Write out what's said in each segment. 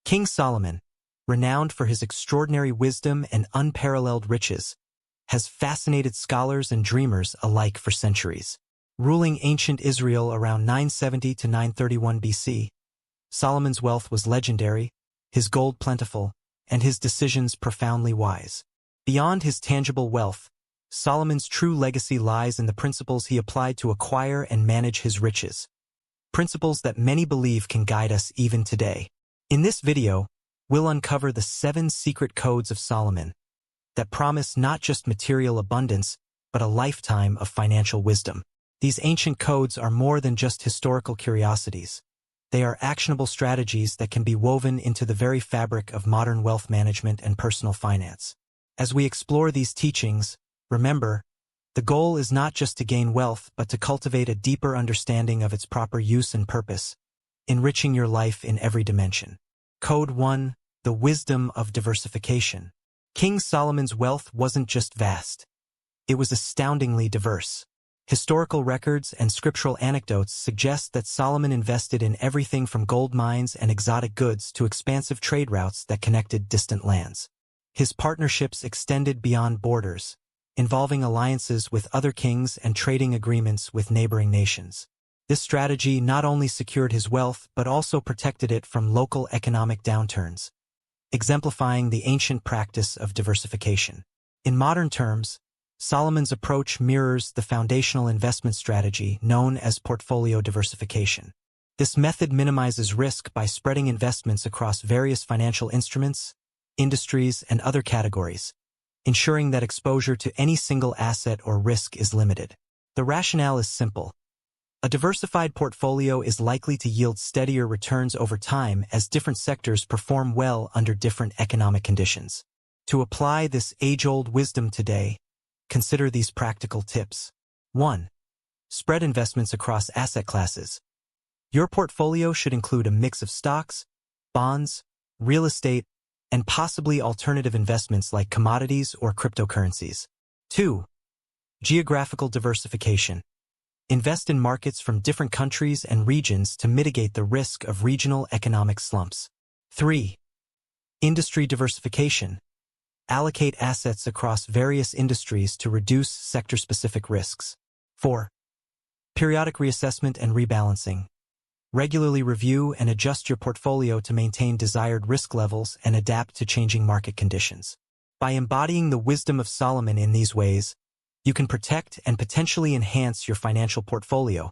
King Solomon, renowned for his extraordinary wisdom and unparalleled riches, has fascinated scholars and dreamers alike for centuries. Ruling ancient Israel around 970 to 931 BC, Solomon's wealth was legendary, his gold plentiful, and his decisions profoundly wise. Beyond his tangible wealth, Solomon's true legacy lies in the principles he applied to acquire and manage his riches. Principles that many believe can guide us even today. In this video, we'll uncover the 7 secret codes of Solomon that promise not just material abundance, but a lifetime of financial wisdom. These ancient codes are more than just historical curiosities. They are actionable strategies that can be woven into the very fabric of modern wealth management and personal finance. As we explore these teachings, remember, the goal is not just to gain wealth, but to cultivate a deeper understanding of its proper use and purpose, enriching your life in every dimension. Code 1. The Wisdom of Diversification. King Solomon's wealth wasn't just vast. It was astoundingly diverse. Historical records and scriptural anecdotes suggest that Solomon invested in everything from gold mines and exotic goods to expansive trade routes that connected distant lands. His partnerships extended beyond borders, involving alliances with other kings and trading agreements with neighboring nations. This strategy not only secured his wealth but also protected it from local economic downturns, exemplifying the ancient practice of diversification. In modern terms, Solomon's approach mirrors the foundational investment strategy known as portfolio diversification. This method minimizes risk by spreading investments across various financial instruments, industries, and other categories, ensuring that exposure to any single asset or risk is limited. The rationale is simple. A diversified portfolio is likely to yield steadier returns over time as different sectors perform well under different economic conditions. To apply this age-old wisdom today, consider these practical tips. 1. Spread investments across asset classes. Your portfolio should include a mix of stocks, bonds, real estate, and possibly alternative investments like commodities or cryptocurrencies. 2. Geographical diversification. Invest in markets from different countries and regions to mitigate the risk of regional economic slumps. 3. Industry diversification. Allocate assets across various industries to reduce sector-specific risks. 4. Periodic reassessment and rebalancing. Regularly review and adjust your portfolio to maintain desired risk levels and adapt to changing market conditions. By embodying the wisdom of Solomon in these ways, you can protect and potentially enhance your financial portfolio,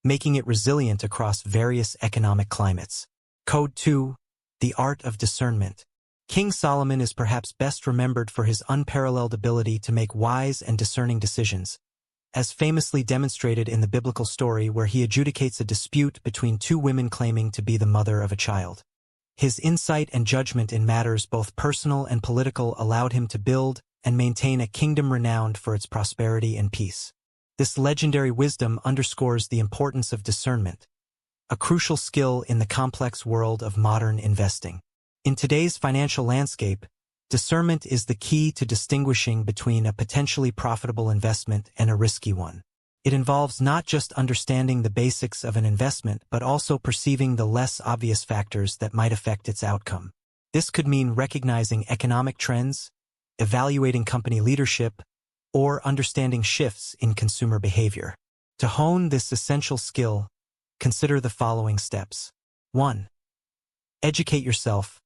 making it resilient across various economic climates. Code 2. The Art of Discernment. King Solomon is perhaps best remembered for his unparalleled ability to make wise and discerning decisions, as famously demonstrated in the biblical story where he adjudicates a dispute between 2 women claiming to be the mother of a child. His insight and judgment in matters both personal and political allowed him to build and maintain a kingdom renowned for its prosperity and peace. This legendary wisdom underscores the importance of discernment, a crucial skill in the complex world of modern investing. In today's financial landscape, discernment is the key to distinguishing between a potentially profitable investment and a risky one. It involves not just understanding the basics of an investment but also perceiving the less obvious factors that might affect its outcome. This could mean recognizing economic trends, evaluating company leadership, or understanding shifts in consumer behavior. To hone this essential skill, consider the following steps. 1. Educate yourself.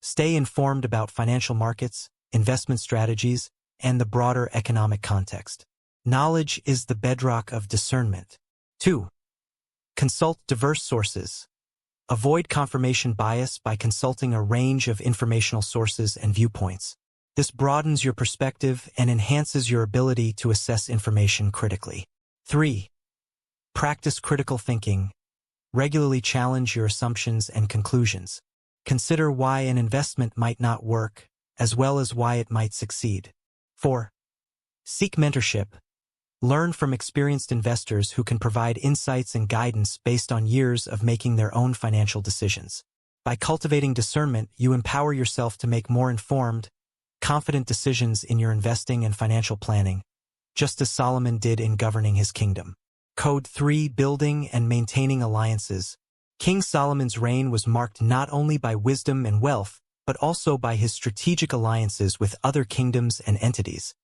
Stay informed about financial markets, investment strategies, and the broader economic context. Knowledge is the bedrock of discernment. 2. Consult diverse sources. Avoid confirmation bias by consulting a range of informational sources and viewpoints. This broadens your perspective and enhances your ability to assess information critically. 3. Practice critical thinking. Regularly challenge your assumptions and conclusions. Consider why an investment might not work, as well as why it might succeed. 4. Seek mentorship. Learn from experienced investors who can provide insights and guidance based on years of making their own financial decisions. By cultivating discernment, you empower yourself to make more informed, confident decisions in your investing and financial planning, just as Solomon did in governing his kingdom. Code 3. Building and maintaining alliances. King Solomon's reign was marked not only by wisdom and wealth, but also by his strategic alliances with other kingdoms and entities.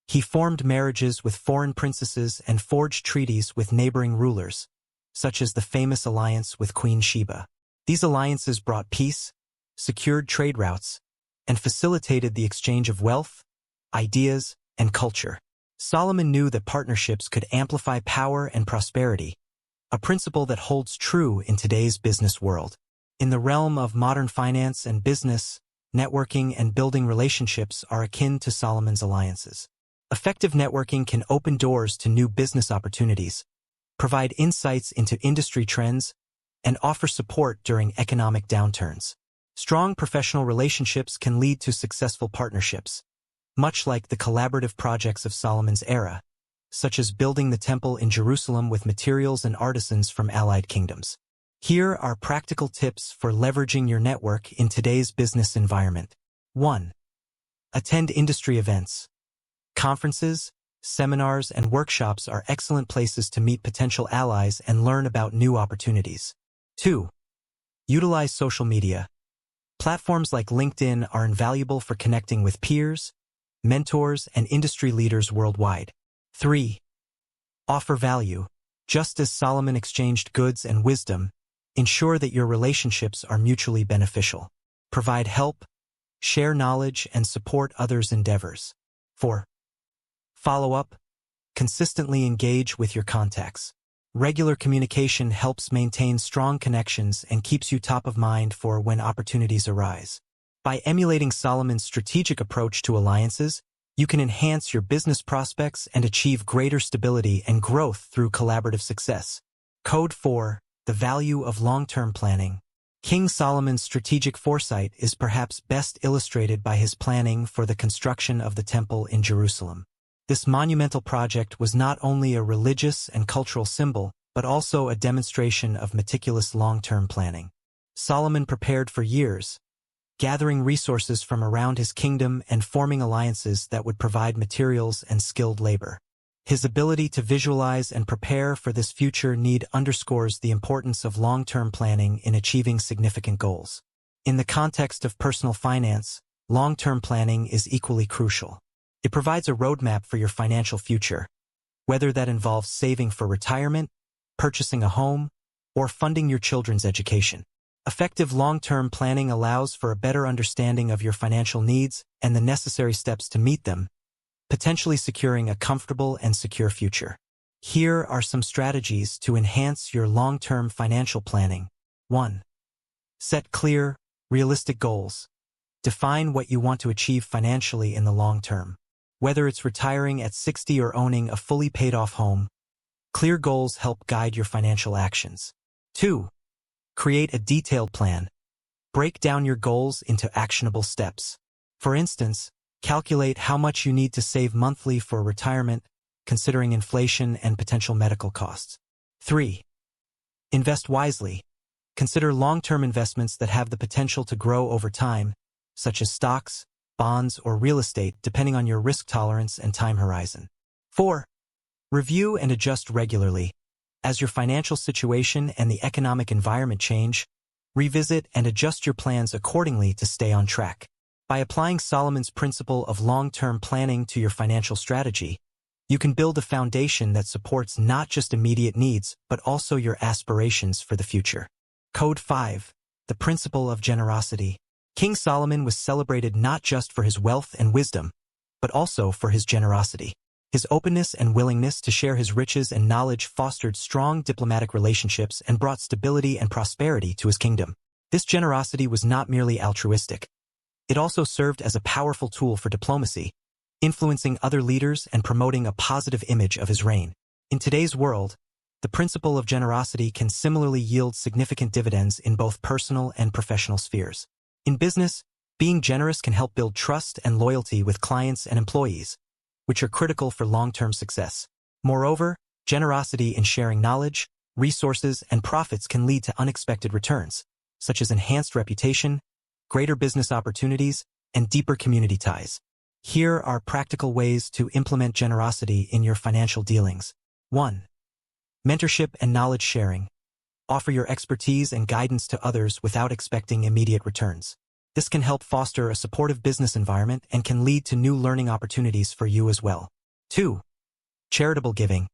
He formed marriages with foreign princesses and forged treaties with neighboring rulers, such as the famous alliance with Queen Sheba. These alliances brought peace, secured trade routes, and facilitated the exchange of wealth, ideas, and culture. Solomon knew that partnerships could amplify power and prosperity, a principle that holds true in today's business world. In the realm of modern finance and business, networking and building relationships are akin to Solomon's alliances. Effective networking can open doors to new business opportunities, provide insights into industry trends, and offer support during economic downturns. Strong professional relationships can lead to successful partnerships, much like the collaborative projects of Solomon's era, such as building the temple in Jerusalem with materials and artisans from allied kingdoms. Here are practical tips for leveraging your network in today's business environment. 1. Attend industry events. Conferences, seminars, and workshops are excellent places to meet potential allies and learn about new opportunities. 2. Utilize social media. Platforms like LinkedIn are invaluable for connecting with peers, mentors, and industry leaders worldwide. 3. Offer value. Just as Solomon exchanged goods and wisdom, ensure that your relationships are mutually beneficial. Provide help, share knowledge, and support others' endeavors. 4. Follow up. Consistently engage with your contacts. Regular communication helps maintain strong connections and keeps you top of mind for when opportunities arise. By emulating Solomon's strategic approach to alliances, you can enhance your business prospects and achieve greater stability and growth through collaborative success. Code 4. The value of long-term planning. King Solomon's strategic foresight is perhaps best illustrated by his planning for the construction of the temple in Jerusalem. This monumental project was not only a religious and cultural symbol, but also a demonstration of meticulous long-term planning. Solomon prepared for years, gathering resources from around his kingdom and forming alliances that would provide materials and skilled labor. His ability to visualize and prepare for this future need underscores the importance of long-term planning in achieving significant goals. In the context of personal finance, long-term planning is equally crucial. It provides a roadmap for your financial future, whether that involves saving for retirement, purchasing a home, or funding your children's education. Effective long-term planning allows for a better understanding of your financial needs and the necessary steps to meet them, potentially securing a comfortable and secure future. Here are some strategies to enhance your long-term financial planning. 1. Set clear, realistic goals. Define what you want to achieve financially in the long term. Whether it's retiring at 60 or owning a fully paid-off home, clear goals help guide your financial actions. 2. Create a detailed plan. Break down your goals into actionable steps. For instance, calculate how much you need to save monthly for retirement, considering inflation and potential medical costs. 3. Invest wisely. Consider long-term investments that have the potential to grow over time, such as stocks, bonds, or real estate, depending on your risk tolerance and time horizon. 4. Review and adjust regularly. As your financial situation and the economic environment change, revisit and adjust your plans accordingly to stay on track. By applying Solomon's principle of long-term planning to your financial strategy, you can build a foundation that supports not just immediate needs, but also your aspirations for the future. Code 5. The principle of generosity. King Solomon was celebrated not just for his wealth and wisdom, but also for his generosity. His openness and willingness to share his riches and knowledge fostered strong diplomatic relationships and brought stability and prosperity to his kingdom. This generosity was not merely altruistic. It also served as a powerful tool for diplomacy, influencing other leaders and promoting a positive image of his reign. In today's world, the principle of generosity can similarly yield significant dividends in both personal and professional spheres. In business, being generous can help build trust and loyalty with clients and employees, which are critical for long-term success. Moreover, generosity in sharing knowledge, resources, and profits can lead to unexpected returns, such as enhanced reputation, greater business opportunities, and deeper community ties. Here are practical ways to implement generosity in your financial dealings. 1. Mentorship and knowledge sharing. Offer your expertise and guidance to others without expecting immediate returns. This can help foster a supportive business environment and can lead to new learning opportunities for you as well. 2. Charitable giving.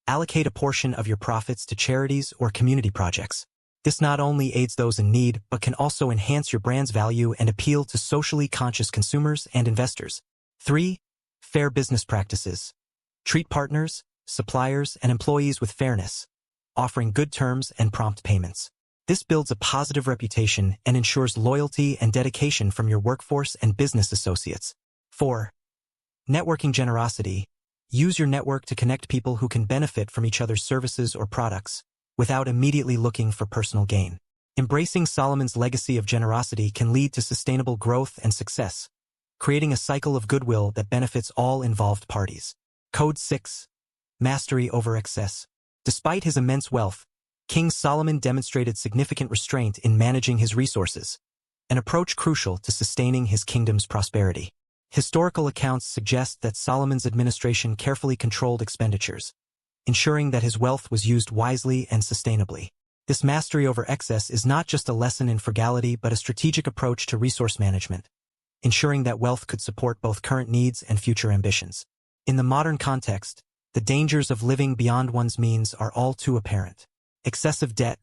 Allocate a portion of your profits to charities or community projects. This not only aids those in need, but can also enhance your brand's value and appeal to socially conscious consumers and investors. 3. Fair business practices. Treat partners, suppliers, and employees with fairness, offering good terms and prompt payments. This builds a positive reputation and ensures loyalty and dedication from your workforce and business associates. 4. Networking generosity. Use your network to connect people who can benefit from each other's services or products, without immediately looking for personal gain. Embracing Solomon's legacy of generosity can lead to sustainable growth and success, creating a cycle of goodwill that benefits all involved parties. Code 6. Mastery over excess. Despite his immense wealth, King Solomon demonstrated significant restraint in managing his resources, an approach crucial to sustaining his kingdom's prosperity. Historical accounts suggest that Solomon's administration carefully controlled expenditures, ensuring that his wealth was used wisely and sustainably. This mastery over excess is not just a lesson in frugality but a strategic approach to resource management, ensuring that wealth could support both current needs and future ambitions. In the modern context, the dangers of living beyond one's means are all too apparent. Excessive debt,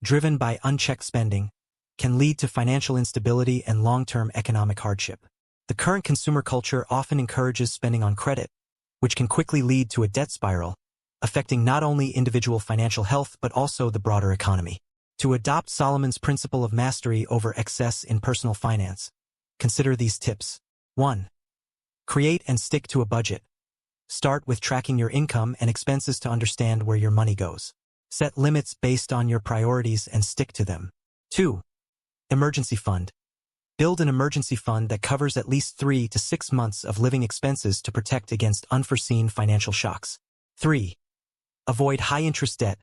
driven by unchecked spending, can lead to financial instability and long-term economic hardship. The current consumer culture often encourages spending on credit, which can quickly lead to a debt spiral, affecting not only individual financial health but also the broader economy. To adopt Solomon's principle of mastery over excess in personal finance, consider these tips. 1. Create and stick to a budget. Start with tracking your income and expenses to understand where your money goes. Set limits based on your priorities and stick to them. 2. Emergency fund. Build an emergency fund that covers at least 3 to 6 months of living expenses to protect against unforeseen financial shocks. 3. Avoid high-interest debt.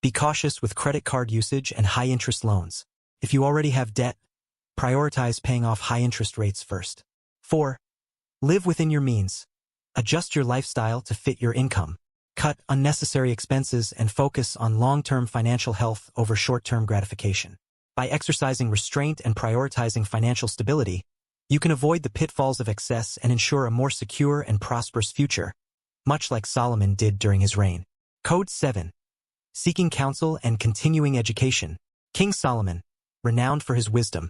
Be cautious with credit card usage and high-interest loans. If you already have debt, prioritize paying off high-interest rates first. 4. Live within your means. Adjust your lifestyle to fit your income. Cut unnecessary expenses and focus on long-term financial health over short-term gratification. By exercising restraint and prioritizing financial stability, you can avoid the pitfalls of excess and ensure a more secure and prosperous future, much like Solomon did during his reign. Code 7. Seeking counsel and continuing education. King Solomon, renowned for his wisdom,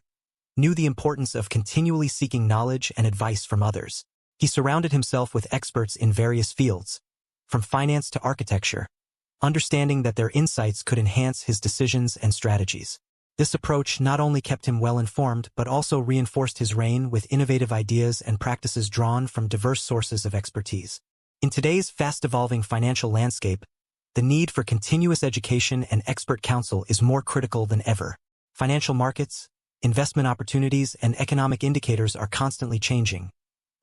knew the importance of continually seeking knowledge and advice from others. He surrounded himself with experts in various fields, from finance to architecture, understanding that their insights could enhance his decisions and strategies. This approach not only kept him well-informed but also reinforced his reign with innovative ideas and practices drawn from diverse sources of expertise. In today's fast-evolving financial landscape, the need for continuous education and expert counsel is more critical than ever. Financial markets, investment opportunities, and economic indicators are constantly changing,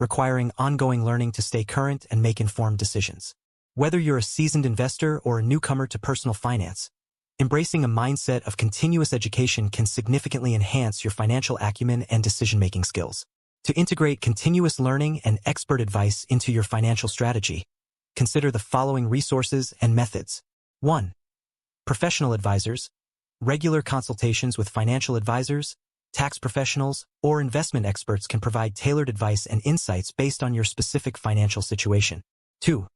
requiring ongoing learning to stay current and make informed decisions. Whether you're a seasoned investor or a newcomer to personal finance, embracing a mindset of continuous education can significantly enhance your financial acumen and decision-making skills. To integrate continuous learning and expert advice into your financial strategy, consider the following resources and methods. 1. Professional advisors. Regular consultations with financial advisors, tax professionals, or investment experts can provide tailored advice and insights based on your specific financial situation. 2.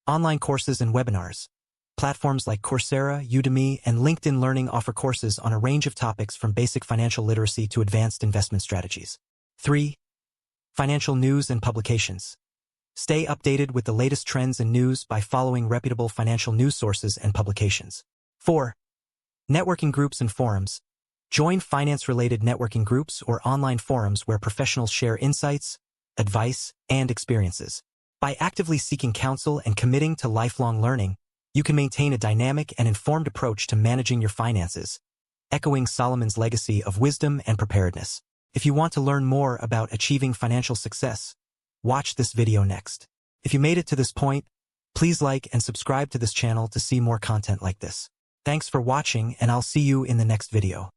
Online courses and webinars. Platforms like Coursera, Udemy, and LinkedIn Learning offer courses on a range of topics from basic financial literacy to advanced investment strategies. 3. Financial news and publications. Stay updated with the latest trends and news by following reputable financial news sources and publications. 4. Networking groups and forums. Join finance-related networking groups or online forums where professionals share insights, advice, and experiences. By actively seeking counsel and committing to lifelong learning, you can maintain a dynamic and informed approach to managing your finances, echoing Solomon's legacy of wisdom and preparedness. If you want to learn more about achieving financial success, watch this video next. If you made it to this point, please like and subscribe to this channel to see more content like this. Thanks for watching, and I'll see you in the next video.